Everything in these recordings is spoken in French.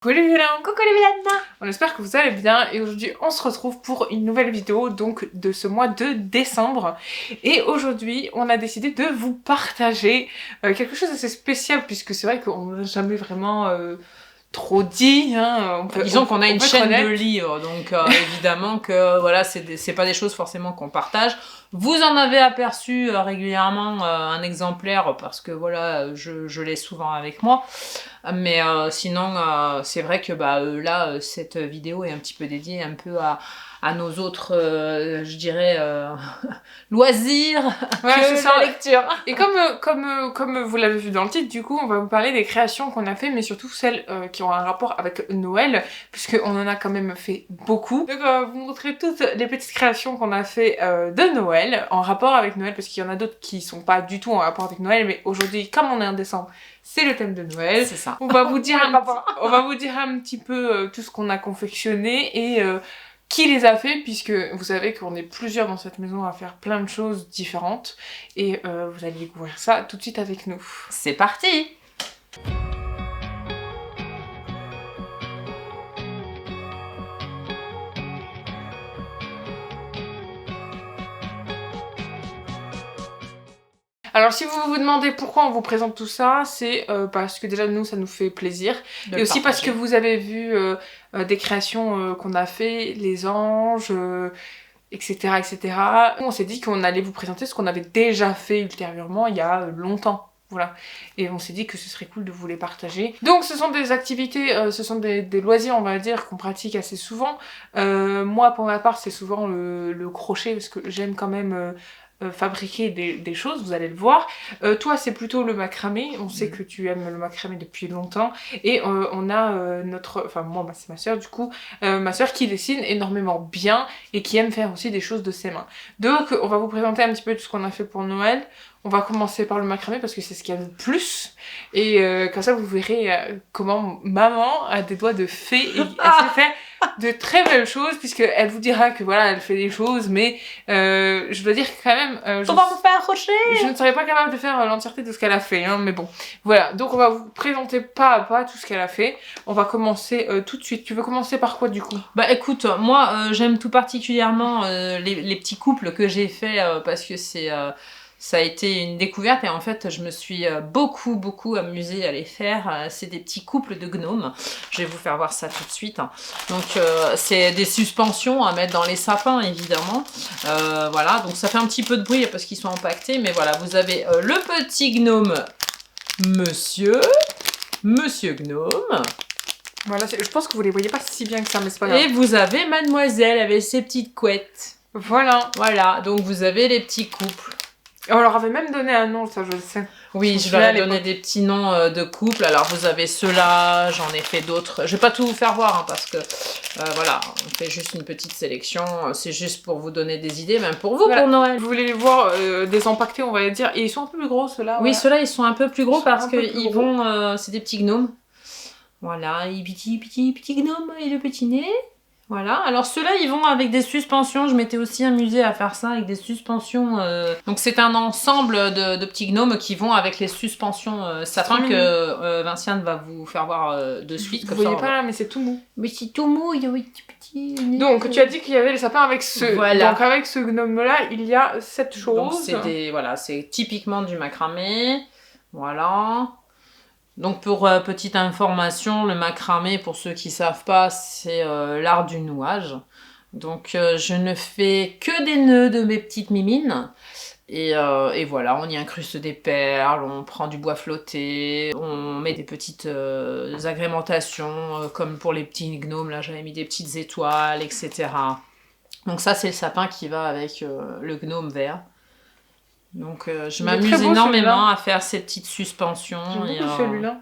Coucou les vilains! Coucou les vilains! On espère que vous allez bien et aujourd'hui on se retrouve pour une nouvelle vidéo donc de ce mois de décembre et aujourd'hui on a décidé de vous partager quelque chose d'assez spécial puisque c'est vrai qu'on n'a jamais vraiment trop dit, hein. Disons qu'on a une chaîne connaître. de livres, donc évidemment que voilà, c'est pas des choses forcément qu'on partage. Vous en avez aperçu régulièrement un exemplaire parce que voilà, je l'ai souvent avec moi. Mais sinon, c'est vrai que là, cette vidéo est un petit peu dédiée un peu à nos autres, je dirais, loisirs que la lecture. Et comme vous l'avez vu dans le titre, du coup, on va vous parler des créations qu'on a fait, mais surtout celles qui ont un rapport avec Noël, puisqu'on en a quand même fait beaucoup. Donc, on va vous montrer toutes les petites créations qu'on a fait de Noël, en rapport avec Noël, parce qu'il y en a d'autres qui sont pas du tout en rapport avec Noël, mais aujourd'hui, comme on est en décembre, c'est le thème de Noël. C'est ça. On va vous dire un petit peu tout ce qu'on a confectionné et qui les a fait, puisque vous savez qu'on est plusieurs dans cette maison à faire plein de choses différentes. Et vous allez découvrir ça tout de suite avec nous. C'est parti! Alors si vous vous demandez pourquoi on vous présente tout ça, c'est parce que déjà nous ça nous fait plaisir. Et aussi parce que vous avez vu des créations qu'on a fait, les anges, etc. etc. On s'est dit qu'on allait vous présenter ce qu'on avait déjà fait ultérieurement il y a longtemps. Voilà. Et on s'est dit que ce serait cool de vous les partager. Donc ce sont des activités, ce sont des loisirs on va dire qu'on pratique assez souvent. Moi pour ma part c'est souvent le crochet parce que j'aime quand même... fabriquer des choses, vous allez le voir. Toi, c'est plutôt le macramé. On sait que tu aimes le macramé depuis longtemps. Et on a notre... Enfin, moi, c'est ma soeur, du coup. Ma soeur qui dessine énormément bien et qui aime faire aussi des choses de ses mains. Donc, on va vous présenter un petit peu tout ce qu'on a fait pour Noël. On va commencer par le macramé parce que c'est ce qu'il y a le plus. Et comme ça, vous verrez comment maman a des doigts de fée. Et elle s'est fait de très belles choses puisqu'elle vous dira que voilà, elle fait des choses. Mais je dois dire que quand même... on va vous faire un crochet! Je ne serais pas capable de faire l'entièreté de ce qu'elle a fait. Hein, mais bon, voilà. Donc on va vous présenter pas à pas tout ce qu'elle a fait. On va commencer tout de suite. Tu veux commencer par quoi du coup? Bah écoute, moi j'aime tout particulièrement les petits couples que j'ai fait parce que ça a été une découverte et en fait je me suis beaucoup amusée à les faire. C'est des petits couples de gnomes. Je vais vous faire voir ça tout de suite. Donc c'est des suspensions à mettre dans les sapins évidemment. Voilà, donc ça fait un petit peu de bruit parce qu'ils sont empaquetés, mais voilà, vous avez le petit gnome Monsieur Gnome. Voilà, je pense que vous les voyez pas si bien que ça, mais c'est pas grave. Et vous avez Mademoiselle avec ses petites couettes. Voilà. Voilà, donc vous avez les petits couples. On leur avait même donné un nom, ça je le sais. Oui, je leur ai donné des petits noms de couples. Alors vous avez ceux-là, j'en ai fait d'autres. Je vais pas tout vous faire voir hein, parce que voilà, on fait juste une petite sélection. C'est juste pour vous donner des idées, même pour vous, voilà. Pour Noël. Vous voulez les voir désempaquetés, on va dire. Et ils sont un peu plus gros ceux-là. Oui, voilà. Ceux-là ils sont un peu plus gros parce que ils vont, c'est des petits gnomes. Voilà, petit gnome et le petit nez. Voilà, alors ceux-là ils vont avec des suspensions, je m'étais aussi amusée à faire ça avec des suspensions. Donc c'est un ensemble de petits gnomes qui vont avec les suspensions sapin que Vinciane va vous faire voir de suite. Vous voyez pas là, mais c'est tout mou. Mais c'est tout mou, il y a des petits... Donc tu as dit qu'il y avait les sapins avec ce... Voilà. Donc avec ce gnome-là, il y a cette chose. Donc c'est voilà, c'est typiquement du macramé. Voilà. Donc pour petite information, le macramé, pour ceux qui savent pas, c'est l'art du nouage. Donc je ne fais que des nœuds de mes petites mimines. Et voilà, on y incruste des perles, on prend du bois flotté, on met des petites agrémentations, comme pour les petits gnomes, là j'avais mis des petites étoiles, etc. Donc ça c'est le sapin qui va avec le gnome vert. Donc je m'amuse énormément à faire ces petites suspensions. J'aime beaucoup celui-là.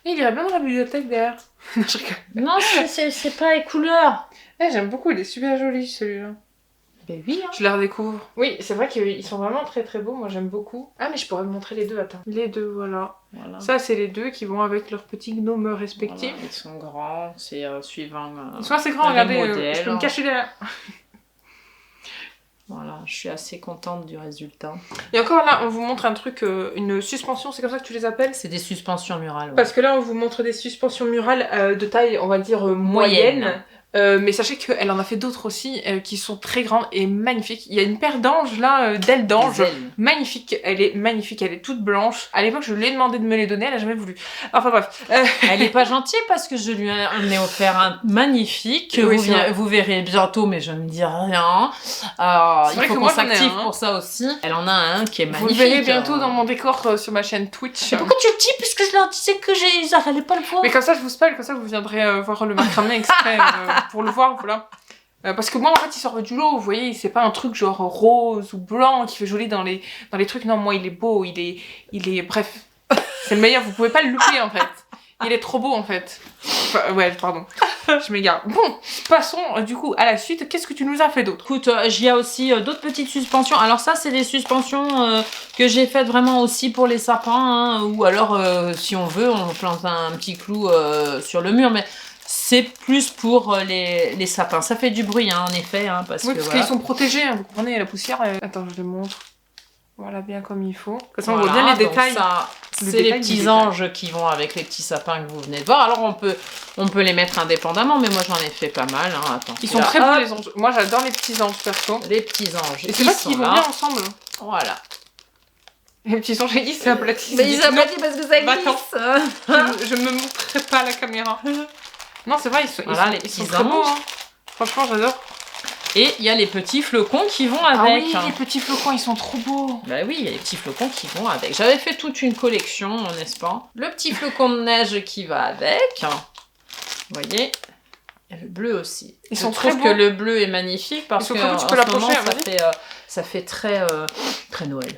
Et il irait bien dans la bibliothèque derrière. Non, c'est pas les couleurs. J'aime beaucoup, il est super joli celui-là. Ben oui. Hein. Je les redécouvre. Oui, c'est vrai qu'ils sont vraiment très beaux, moi j'aime beaucoup. Ah mais je pourrais vous montrer les deux, attends. Les deux, voilà. Ça c'est les deux qui vont avec leurs petits gnomes respectifs. Voilà, ils sont grands, c'est suivant... Ils sont assez grands, regardez, je peux me cacher derrière. Voilà, je suis assez contente du résultat. Et encore là, on vous montre un truc, une suspension, c'est comme ça que tu les appelles? C'est des suspensions murales. Ouais. Parce que là, on vous montre des suspensions murales de taille, on va dire, moyenne. Mais sachez qu'elle en a fait d'autres aussi qui sont très grandes et magnifiques. Il y a une paire d'anges là, d'ailes d'ange, magnifique. Elle est magnifique, elle est toute blanche. À l'époque, je lui ai demandé de me les donner, elle a jamais voulu. Enfin bref. Elle est pas gentille parce que je lui ai offert un magnifique. Oui, vous verrez bientôt, mais je ne dis rien. Il faut qu'on s'active pour ça aussi. Elle en a un qui est magnifique. Vous le verrez bientôt dans mon décor sur ma chaîne Twitch. Mais pourquoi tu le dis puisque je leur disais que ils n'allaient pas le voir? Mais comme ça, je vous spoil, comme ça, vous viendrez voir le macramé exprès. Pour le voir, voilà. Parce que moi, en fait, il sort du lot, vous voyez, c'est pas un truc genre rose ou blanc qui fait joli dans les trucs. Non, moi, il est beau, il est... Bref, c'est le meilleur, vous pouvez pas le louper, en fait. Il est trop beau, en fait. Enfin, ouais, pardon, je m'égare. Bon, passons, du coup, à la suite. Qu'est-ce que tu nous as fait d'autre? Écoute, il y a aussi d'autres petites suspensions. Alors ça, c'est des suspensions que j'ai faites vraiment aussi pour les sapins, hein, ou alors, si on veut, on plante un petit clou sur le mur, mais... C'est plus pour les sapins. Ça fait du bruit, hein, en effet. Hein, parce oui, parce qu'ils sont protégés, hein, vous comprenez, la poussière... Attends, je le montre. Voilà, bien comme il faut. Comme ça, on voit bien les détails. C'est les petits anges qui vont avec les petits sapins que vous venez de voir. Alors, on peut les mettre indépendamment, mais moi, j'en ai fait pas mal. Hein. Attends, ils sont très beaux, les anges. Moi, j'adore les petits anges, perso. Les petits anges. Et c'est pas qu'ils vont bien ensemble. Voilà. Les petits anges, ils s'aplatissent. Mais ils s'aplatissent parce que ça glisse. Je me montrerai pas à la caméra. Non, c'est vrai, ils sont très beaux. Hein. Franchement, j'adore. Et il y a les petits flocons qui vont avec. Ah oui, les petits flocons, ils sont trop beaux. Bah oui, il y a les petits flocons qui vont avec. J'avais fait toute une collection, n'est-ce pas? Le petit flocon de neige qui va avec. Vous voyez? Et le bleu aussi. Ils sont très beaux. Je trouve que le bleu est magnifique parce que tu peux l'approcher, ça fait très Noël.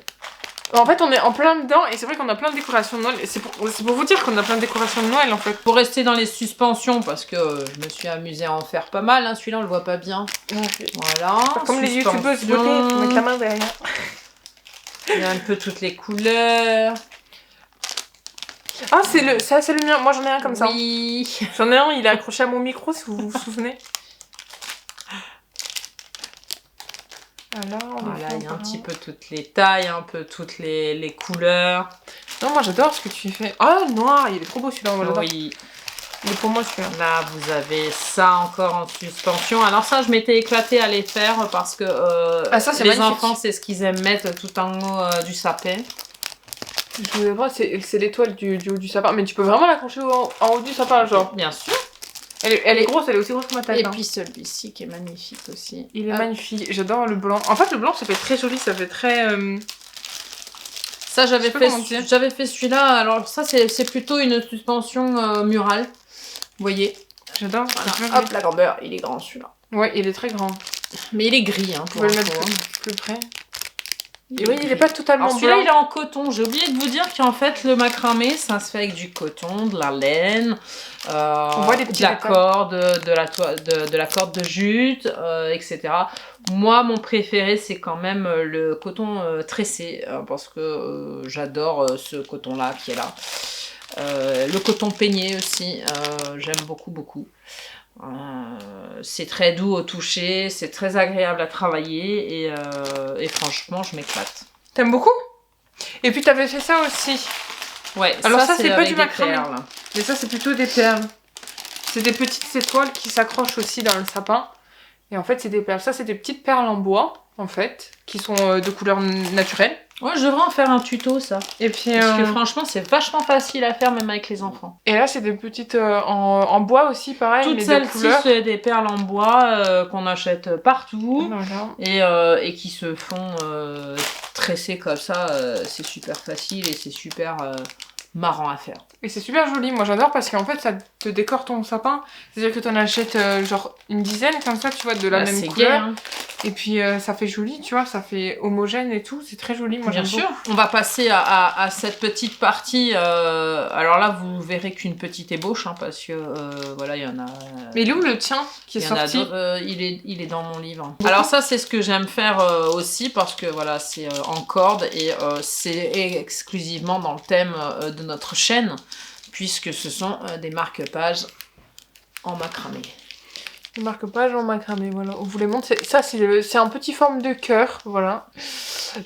En fait, on est en plein dedans et c'est vrai qu'on a plein de décorations de Noël. C'est pour vous dire qu'on a plein de décorations de Noël en fait. Pour rester dans les suspensions, parce que je me suis amusée à en faire pas mal, hein. Celui-là on le voit pas bien. Okay. Voilà. Comme les youtubeuses beauté, faut mettre la main derrière. Il y a un peu toutes les couleurs. Ah, c'est le mien. Moi j'en ai un comme ça. Oui. J'en ai un, il est accroché à mon micro si vous vous souvenez. Voilà, il y a un petit peu toutes les tailles, un peu toutes les couleurs. Non, moi j'adore ce que tu fais. Ah, le noir, il est trop beau celui-là. Oui. Il est pour moi celui-là. Là, vous avez ça encore en suspension. Alors ça, je m'étais éclatée à les faire parce que les enfants, c'est ce qu'ils aiment mettre tout en haut du sapin. Je voulais voir, c'est l'étoile du haut du sapin. Mais tu peux vraiment l'accrocher en haut du sapin, genre. Bien sûr. Elle est grosse, elle est aussi grosse que ma tête. Et puis celui-ci qui est magnifique aussi. Il est magnifique, j'adore le blanc. En fait, le blanc, ça fait très joli, ça fait très... Ça, j'avais fait celui-là. Alors ça, c'est plutôt une suspension murale. Vous voyez. J'adore. Voilà. Hop, la grandeur, il est grand celui-là. Ouais, il est très grand. Mais il est gris, hein, pour le mettre plus près. Et oui, il est pas totalement blanc. Celui-là, il est en coton. J'ai oublié de vous dire qu'en fait, le macramé, ça se fait avec du coton, de la laine, de la corde, de la corde de jute, etc. Moi, mon préféré, c'est quand même le coton tressé, parce que j'adore ce coton-là qui est là. Le coton peigné aussi, j'aime beaucoup, beaucoup. C'est très doux au toucher, c'est très agréable à travailler et franchement je m'éclate. T'aimes beaucoup? Et puis t'avais fait ça aussi. Ouais, alors ça c'est pas du macramé. Mais ça c'est plutôt des perles. C'est des petites étoiles qui s'accrochent aussi dans le sapin. Et en fait c'est des perles. Ça c'est des petites perles en bois en fait, qui sont de couleur naturelle. Ouais, je devrais en faire un tuto, ça. Et puis, parce que franchement, c'est vachement facile à faire, même avec les enfants. Et là, c'est des petites en bois aussi, pareil. Toutes celles-ci, c'est des perles en bois qu'on achète partout. Voilà. Et qui se font tresser comme ça. C'est super facile et c'est super marrant à faire. Et c'est super joli, moi j'adore parce qu'en fait ça te décore ton sapin. C'est-à-dire que t'en achètes genre une dizaine comme ça, tu vois, de la même couleur. Gay, hein. Et puis ça fait joli, tu vois, ça fait homogène et tout, c'est très joli. Moi bien sûr. Beaucoup. On va passer à cette petite partie. Alors là, vous verrez qu'une petite ébauche, hein, parce que voilà, il y en a. Mais il est où le tien qui est sorti? Il est dans mon livre. Alors ça, c'est ce que j'aime faire aussi parce que voilà, c'est en corde et c'est exclusivement dans le thème de notre chaîne, puisque ce sont des marque-pages en macramé. Le marque-page en macramé, voilà. On vous les montre. Ça, c'est un petit forme de cœur, voilà.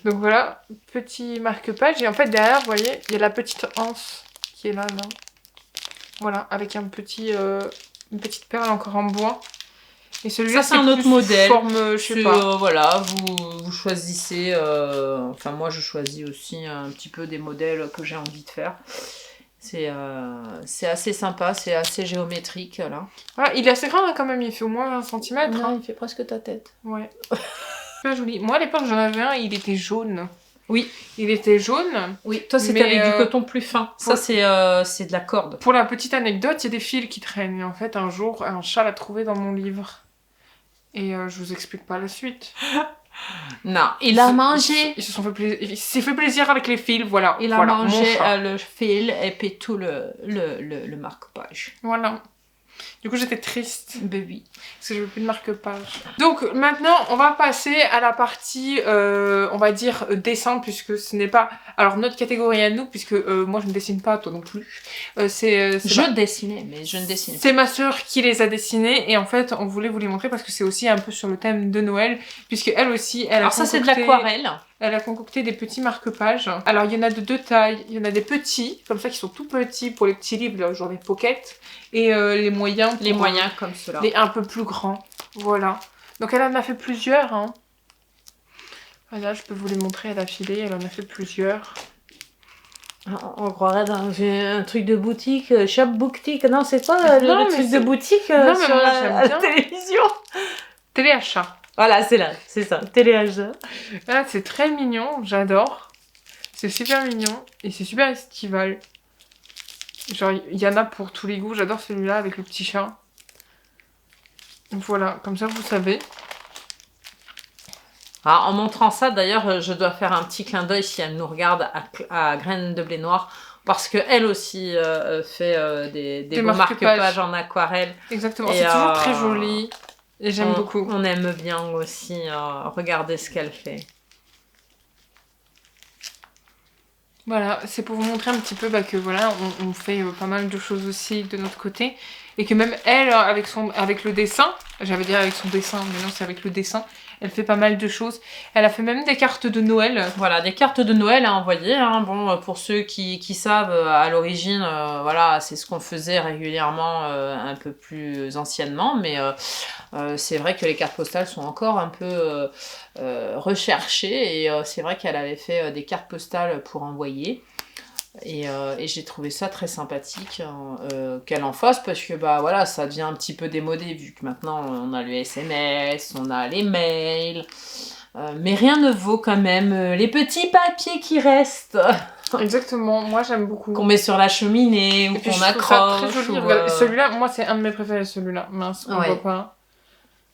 Donc voilà, petit marque-page. Et en fait, derrière, vous voyez, il y a la petite anse qui est là. Voilà, avec une petite perle encore en bois. Et celui-là, c'est un autre modèle. Forme, je sais pas. Voilà, vous choisissez. Enfin, moi, je choisis aussi un petit peu des modèles que j'ai envie de faire. C'est assez sympa, c'est assez géométrique là. Ah, il est assez grand hein, quand même, il fait au moins 1 cm. Non, hein. il fait presque ta tête. Ouais. Super joli. Moi à l'époque j'en avais un, il était jaune. Oui. Il était jaune. Oui, toi c'était avec du coton plus fin. Ça c'est de la corde. Pour la petite anecdote, il y a des fils qui traînent. Et en fait un jour, un chat l'a trouvé dans mon livre. Et je vous explique pas la suite. Non, il a mangé. Il s'est fait plaisir avec les fils, voilà. Il a mangé le fil et puis tout le marque-page. Voilà. Du coup, j'étais triste. Ben oui. Parce que je veux plus de marque-page. Donc, maintenant, on va passer à la partie, on va dire, dessin, puisque ce n'est pas... Alors, notre catégorie à nous, puisque moi, je ne dessine pas, toi non plus. Je dessinais, mais je ne dessine pas. C'est ma sœur qui les a dessinés, et en fait, on voulait vous les montrer, parce que c'est aussi un peu sur le thème de Noël, puisque elle aussi, elle a Alors ça, c'est de l'aquarelle. Elle a concocté des petits marque-pages. Alors, il y en a de 2 tailles. Il y en a des petits, comme ça, qui sont tout petits pour les petits livres, genre les pockets. Et les moyens. Les moyens comme cela. Les un peu plus grands. Voilà. Donc, elle en a fait plusieurs. Hein. Voilà, je peux vous les montrer à l'affilée. Elle en a fait plusieurs. On croirait dans un truc de boutique, shop boutique. Non, c'est quoi le truc de boutique sur la télévision? Téléachat. Voilà, c'est ça, téléachat. Là, c'est très mignon, j'adore. C'est super mignon et c'est super estival. Genre, il y en a pour tous les goûts. J'adore celui-là avec le petit chat. Voilà, comme ça, vous savez. En montrant ça, d'ailleurs, je dois faire un petit clin d'œil si elle nous regarde à Graines de blé noir. Parce qu'elle aussi fait des beaux marque-pages en aquarelle. Exactement, c'est toujours très joli. Et j'aime beaucoup. On aime bien aussi regarder ce qu'elle fait. Voilà, c'est pour vous montrer un petit peu que voilà, on fait pas mal de choses aussi de notre côté. Et que même elle, avec le dessin, j'avais dit avec son dessin, mais non, c'est avec le dessin, elle fait pas mal de choses. Elle a fait même des cartes de Noël. Voilà, des cartes de Noël à envoyer. Hein. Bon, pour ceux qui savent, à l'origine, voilà, c'est ce qu'on faisait régulièrement un peu plus anciennement. Mais c'est vrai que les cartes postales sont encore un peu recherchées. Et c'est vrai qu'elle avait fait des cartes postales pour envoyer. Et j'ai trouvé ça très sympathique qu'elle en fasse parce que voilà, ça devient un petit peu démodé vu que maintenant on a le SMS, on a les mails, mais rien ne vaut quand même les petits papiers qui restent. Exactement, moi j'aime beaucoup. Qu'on met sur la cheminée ou qu'on accroche. Très joli. Celui-là, moi c'est un de mes préférés, celui-là. Mince, on voit pas.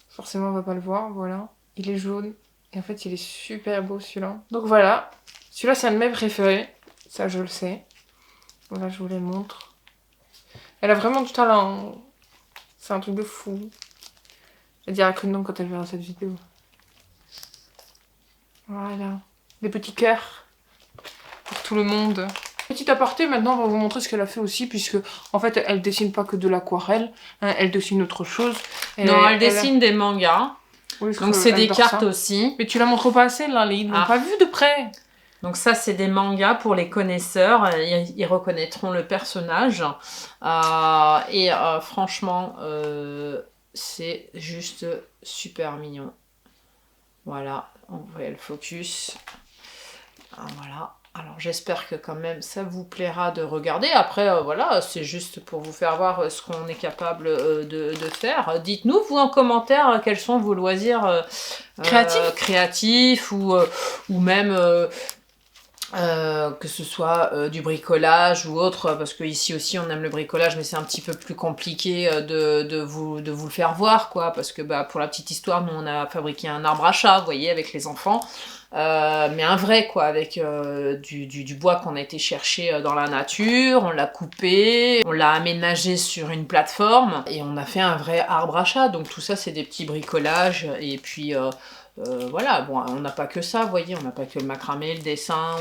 Forcément on va pas le voir, voilà. Il est jaune et en fait il est super beau celui-là. Donc voilà, celui-là c'est un de mes préférés. Ça, je le sais. Voilà, je vous les montre. Elle a vraiment du talent. C'est un truc de fou. Elle dira que non quand elle verra cette vidéo. Voilà. Des petits cœurs. Pour tout le monde. Petit aparté, maintenant, on va vous montrer ce qu'elle a fait aussi. Puisque, en fait, elle dessine pas que de l'aquarelle. Hein, elle dessine autre chose. Elle dessine des mangas. Oui, donc, c'est des cartes aussi. Mais tu la montres pas assez, là. Ils l'ont pas vu de près. Donc ça, c'est des mangas pour les connaisseurs. Ils reconnaîtront le personnage. Et franchement, c'est juste super mignon. Voilà, on voit le focus. Voilà. Alors j'espère que quand même ça vous plaira de regarder. Après, voilà, c'est juste pour vous faire voir ce qu'on est capable de faire. Dites-nous, vous, en commentaire, quels sont vos loisirs créatifs ou même... que ce soit du bricolage ou autre, parce que ici aussi on aime le bricolage, mais c'est un petit peu plus compliqué de vous le faire voir, quoi, parce que pour la petite histoire, nous on a fabriqué un arbre à chat, vous voyez, avec les enfants, mais un vrai, quoi, avec du bois qu'on a été chercher dans la nature, on l'a coupé, on l'a aménagé sur une plateforme, et on a fait un vrai arbre à chat. Donc tout ça c'est des petits bricolages, et puis voilà, bon, on n'a pas que ça, vous voyez, on n'a pas que le macramé, le dessin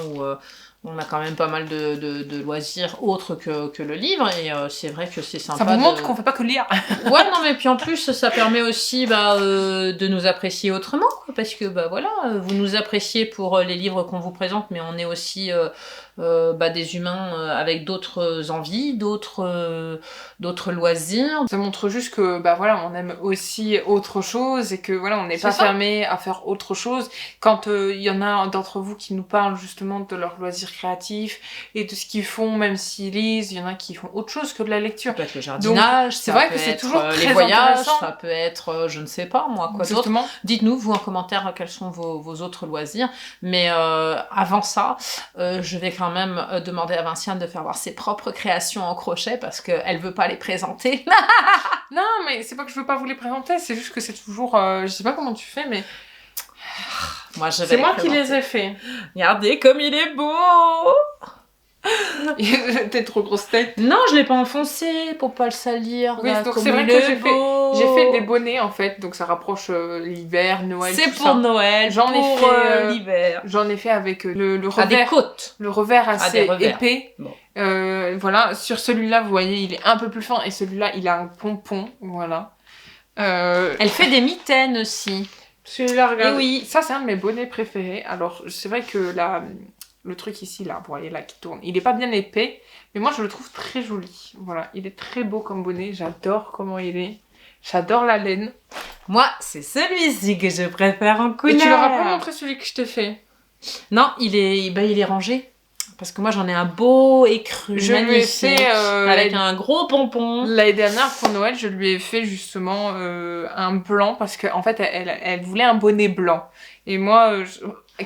On a quand même pas mal de loisirs autres que le livre, et c'est vrai que c'est sympa. Ça vous montre qu'on fait pas que lire. Ouais, non, mais puis en plus, ça permet aussi de nous apprécier autrement, quoi, parce que voilà, vous nous appréciez pour les livres qu'on vous présente, mais on est aussi des humains avec d'autres envies, d'autres loisirs. Ça montre juste que voilà, on aime aussi autre chose et que voilà, on n'est pas fermé à faire autre chose. Quand il y en a d'entre vous qui nous parlent justement de leurs loisirs créatifs et de ce qu'ils font, même s'ils lisent, il y en a qui font autre chose que de la lecture. Ça peut être le jardinage, c'est vrai que c'est toujours très les voyages, intéressant. Ça peut être, je ne sais pas moi, quoi d'autre. Dites-nous, vous, en commentaire, quels sont vos autres loisirs. Mais avant ça, je vais quand même demander à Vinciane de faire voir ses propres créations en crochet parce qu'elle veut pas les présenter. Non, mais c'est pas que je veux pas vous les présenter, c'est juste que c'est toujours... je sais pas comment tu fais, mais... C'est moi qui les ai fait. Regardez comme il est beau. T'es trop grosse tête. Non, je l'ai pas enfoncé pour pas le salir. Oui, donc c'est vrai que j'ai fait des bonnets en fait, donc ça rapproche l'hiver, Noël. C'est pour Noël, l'hiver. J'en ai fait avec le revers. Des côtes. Le revers assez épais. Bon. Voilà, sur celui-là, vous voyez, il est un peu plus fin et celui-là, il a un pompon. Voilà. Elle fait des mitaines aussi. Celui-là, regardez. Oui. Ça, c'est un de mes bonnets préférés. Alors, c'est vrai que le truc ici, là, vous voyez, là, qui tourne, il est pas bien épais, mais moi, je le trouve très joli. Voilà, il est très beau comme bonnet. J'adore comment il est. J'adore la laine. Moi, c'est celui-ci que je préfère en couleur. Et tu leur as pas montré celui que je t'ai fait? Non, il est rangé. Parce que moi, j'en ai un beau écru, je lui ai fait avec un gros pompon. L'année dernière, pour Noël, je lui ai fait justement un blanc parce qu'en fait, elle voulait un bonnet blanc. Et moi,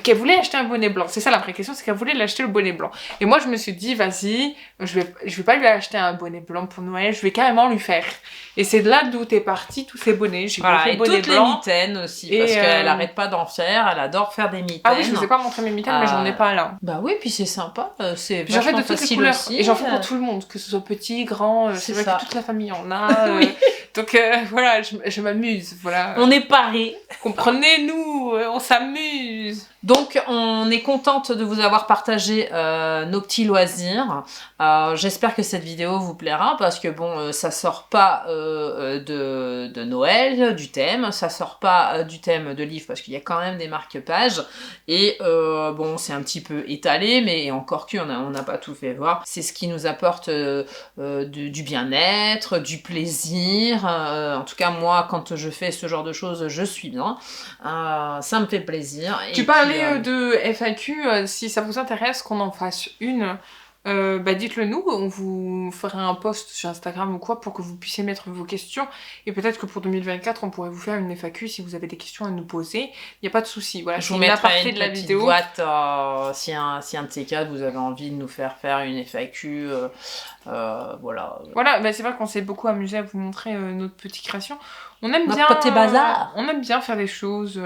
qu'elle voulait acheter un bonnet blanc. C'est ça la vraie question, c'est qu'elle voulait l'acheter le bonnet blanc. Et moi, je me suis dit, vas-y, je vais pas lui acheter un bonnet blanc pour Noël, je vais carrément lui faire. Et c'est de là d'où t'es parti tous ces bonnets. J'ai fait et toutes les mitaines aussi, parce qu'elle arrête pas d'en faire, elle adore faire des mitaines. Ah oui, je vous ai pas montré mes mitaines, mais j'en ai pas là. Bah oui, puis c'est sympa, c'est j'en fais de toutes les couleurs aussi. Et j'en fais pour tout le monde, que ce soit petit, grand, c'est vrai que toute la famille en a. Oui. Donc voilà, je m'amuse, voilà. On est parés. Comprenez-nous, on s'amuse. Donc, on est contente de vous avoir partagé nos petits loisirs. J'espère que cette vidéo vous plaira parce que bon, ça sort pas de Noël, du thème, ça sort pas du thème de livre parce qu'il y a quand même des marque-pages et bon, c'est un petit peu étalé, mais encore on n'a pas tout fait voir. C'est ce qui nous apporte du bien-être, du plaisir. En tout cas, moi, quand je fais ce genre de choses, je suis bien. Ça me fait plaisir. Tu parlais de FAQ, si ça vous intéresse qu'on en fasse une, dites-le nous, on vous fera un post sur Instagram ou quoi pour que vous puissiez mettre vos questions et peut-être que pour 2024 on pourrait vous faire une FAQ si vous avez des questions à nous poser, il n'y a pas de souci. Voilà, je vous mettrai une petite boîte si un de ces cas vous avez envie de nous faire une FAQ, voilà. Voilà, c'est vrai qu'on s'est beaucoup amusé à vous montrer notre petite création. On aime bien petit bazar. On aime bien faire des choses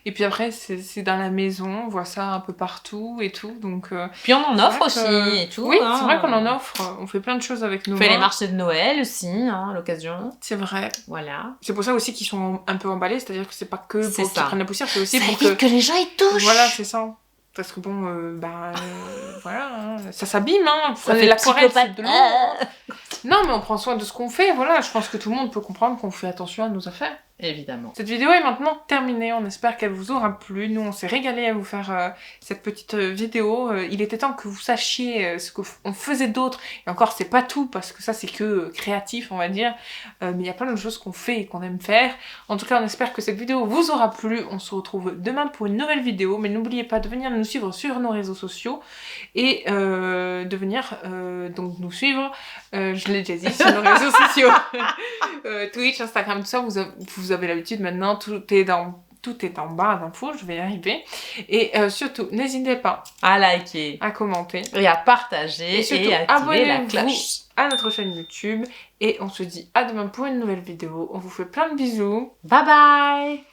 et puis après c'est dans la maison, on voit ça un peu partout et tout, donc puis on en offre aussi et tout. Oui, c'est vrai qu'on en offre, on fait plein de choses avec nos on fait les marchés de Noël aussi, à l'occasion. C'est vrai. Voilà. C'est pour ça aussi qu'ils sont un peu emballés, c'est-à-dire que c'est pas que pour qu'ils prennent la poussière, c'est aussi ça pour évite que les gens y touchent. Voilà, c'est ça. Parce que bon, voilà, hein, ça s'abîme, hein. Ça fait l'aquarelle, c'est de l'eau. Non, mais on prend soin de ce qu'on fait, voilà. Je pense que tout le monde peut comprendre qu'on fait attention à nos affaires. Évidemment. Cette vidéo est maintenant terminée, on espère qu'elle vous aura plu. Nous, on s'est régalé à vous faire cette petite vidéo. Il était temps que vous sachiez ce qu'on faisait d'autre. Et encore, c'est pas tout, parce que ça, c'est que créatif, on va dire. Mais il y a plein de choses qu'on fait et qu'on aime faire. En tout cas, on espère que cette vidéo vous aura plu. On se retrouve demain pour une nouvelle vidéo. Mais n'oubliez pas de venir nous suivre sur nos réseaux sociaux. Et de venir donc nous suivre, je l'ai déjà dit, sur nos réseaux sociaux. Twitch, Instagram, tout ça, vous avez l'habitude maintenant, tout est en barre d'infos, je vais y arriver. Et surtout, n'hésitez pas à liker, à commenter et à partager, et surtout, à activer la cloche. Abonnez-vous à notre chaîne YouTube. Et on se dit à demain pour une nouvelle vidéo. On vous fait plein de bisous. Bye bye.